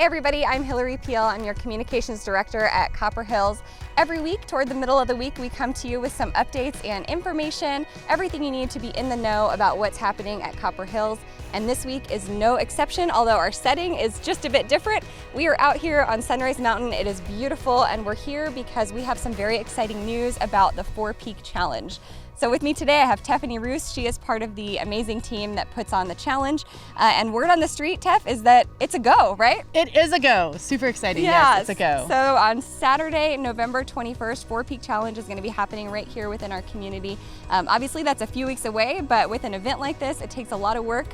Hey everybody, I'm Hilary Peel. I'm your Communications Director at Copper Hills. Every week, toward the middle of the week, we come to you with some updates and information, everything you need to be in the know about what's happening at Copper Hills. And this week is no exception, although our setting is just a bit different. We are out here on Sunrise Mountain. It is beautiful, and we're here because we have some very exciting news about the 4 Peak Challenge. So with me today, I have Tiffany Roos. She is part of the amazing team that puts on the challenge. And word on the street, Tef, is that it's a go, right? It is a go. Super exciting. Yes, it's a go. So on Saturday, November 21st, 4 Peak Challenge is going to be happening right here within our community. Obviously, that's a few weeks away, but with an event like this, it takes a lot of work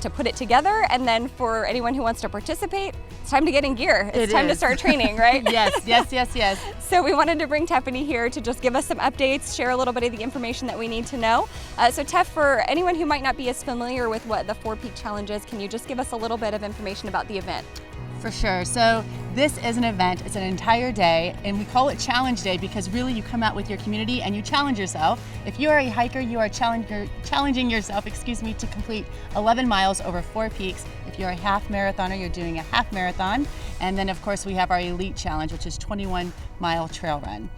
to put it together. And then for anyone who wants to participate, it's time to get in gear. It's time to start training, right? Yes. So we wanted to bring Tiffany here to just give us some updates, share a little bit of the information that we need to know. So Tef, for anyone who might not be as familiar with what the 4 Peak Challenge is, can you just give us a little bit of information about the event? For sure. So this is an event. It's an entire day, and we call it Challenge Day because really you come out with your community and you challenge yourself. If you are a hiker, you are challenging yourself, to complete 11 miles over 4 peaks. If you're a half marathoner, you're doing a half marathon. And then of course we have our Elite Challenge, which is 21-mile trail run.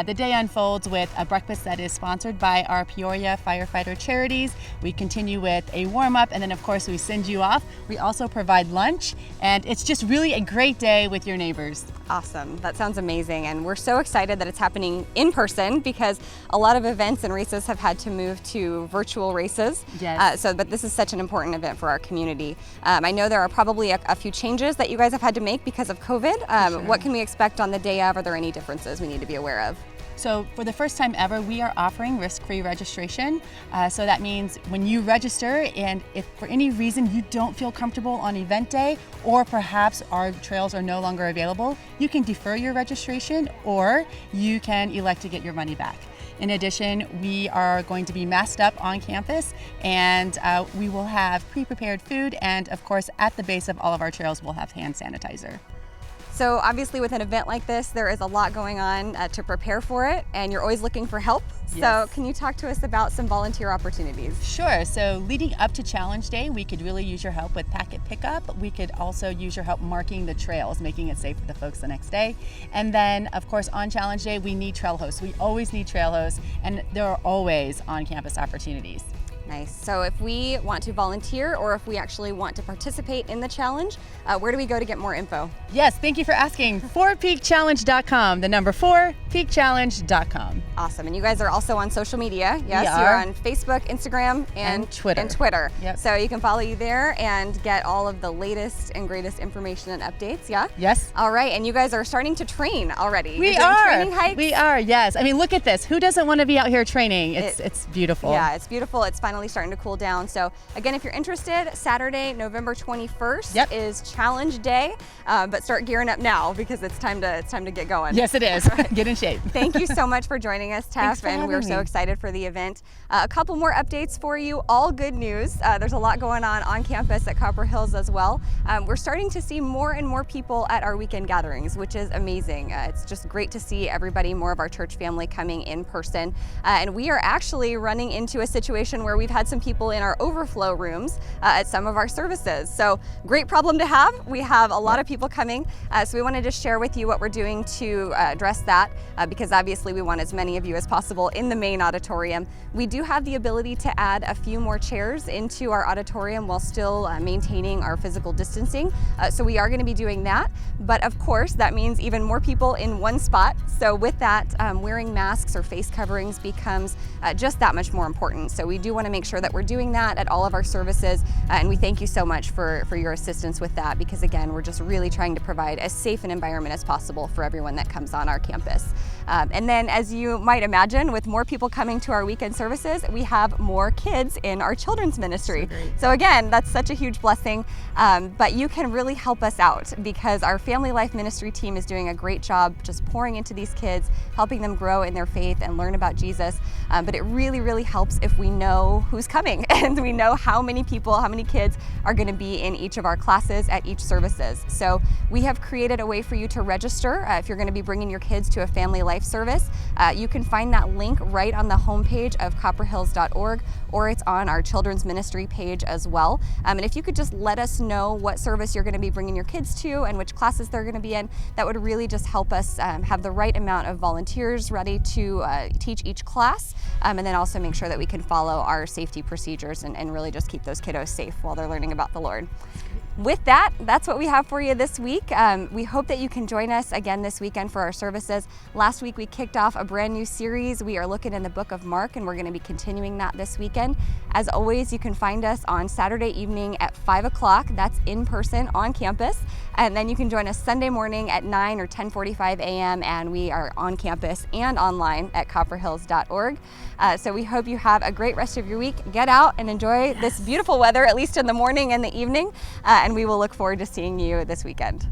The day unfolds with a breakfast that is sponsored by our Peoria firefighter charities. We continue with a warm-up, and then of course we send you off. We also provide lunch, and it's just really a great day with your neighbors. Awesome. That sounds amazing. And we're so excited that it's happening in person because a lot of events and races have had to move to virtual races. Yes. But this is such an important event for our community. I know there are probably a few changes that you guys have had to make because of COVID. Sure. What can we expect on the day of? Are there any differences we need to be aware of? So for the first time ever, we are offering risk-free registration. So that means when you register, and if for any reason you don't feel comfortable on event day, or perhaps our trails are no longer available, you can defer your registration or you can elect to get your money back. In addition, we are going to be masked up on campus, and we will have pre-prepared food, and of course at the base of all of our trails we'll have hand sanitizer. So obviously with an event like this, there is a lot going on to prepare for it, and you're always looking for help. Yes. So can you talk to us about some volunteer opportunities? Sure. So leading up to Challenge Day, we could really use your help with packet pickup. We could also use your help marking the trails, making it safe for the folks the next day. And then, of course, on Challenge Day, we need trail hosts. We always need trail hosts, and there are always on-campus opportunities. Nice. So if we want to volunteer or if we actually want to participate in the challenge, where do we go to get more info? Yes, thank you for asking. 4peakchallenge.com, the number 4peakchallenge.com. Awesome. And you guys are also on social media. Yes, We are. You're on Facebook, Instagram, And Twitter. Yep. So you can follow you there and get all of the latest and greatest information and updates. Yeah? Yes. All right. And you guys are starting to train already. We You're doing are. Training hikes? We are, yes. I mean, look at this. Who doesn't want to be out here training? It's beautiful. Yeah, it's beautiful. It's finally starting to cool down. So again, if you're interested, Saturday, November 21st is Challenge Day, but start gearing up now because it's time to get going. Yes, it is. Get in shape. Thank you so much for joining us, Thanks Tef, for and we're having so me. excited for the event. A couple more updates for you, all good news. There's a lot going on campus at Copper Hills as well. We're starting to see more and more people at our weekend gatherings, which is amazing. It's just great to see everybody, more of our church family coming in person. And we are actually running into a situation where we've had some people in our overflow rooms at some of our services. So great problem to have. We have a lot of people coming. So we wanted to share with you what we're doing to address that because obviously we want as many of you as possible in the main auditorium. We do have the ability to add a few more chairs into our auditorium while still maintaining our physical distancing. So we are going to be doing that. But of course, that means even more people in one spot. So with that, wearing masks or face coverings becomes just that much more important. So we do want to make sure that we're doing that at all of our services. And we thank you so much for your assistance with that because again, we're just really trying to provide as safe an environment as possible for everyone that comes on our campus. And then as you might imagine, with more people coming to our weekend services, we have more kids in our children's ministry. So again, that's such a huge blessing, but you can really help us out because our Family Life Ministry team is doing a great job just pouring into these kids, helping them grow in their faith and learn about Jesus. But it really, really helps if we know know who's coming and we know how many people, how many kids are going to be in each of our classes at each services. So we have created a way for you to register if you're going to be bringing your kids to a family life service. You can find that link right on the homepage of copperhills.org, or it's on our children's ministry page as well. And if you could just let us know what service you're going to be bringing your kids to and which classes they're going to be in, that would really just help us have the right amount of volunteers ready to teach each class, and then also make sure that we can follow our safety procedures and really just keep those kiddos safe while they're learning about the Lord. With that, that's what we have for you this week. We hope that you can join us again this weekend for our services. Last week we kicked off a brand new series. We are looking in the book of Mark, and we're going to be continuing that this weekend. As always, you can find us on Saturday evening at 5 o'clock. That's in person on campus. And then you can join us Sunday morning at 9 or 10:45 a.m. and we are on campus and online at copperhills.org. So we hope you have a great rest of your week. Get out and enjoy this beautiful weather, at least in the morning and the evening. And we will look forward to seeing you this weekend.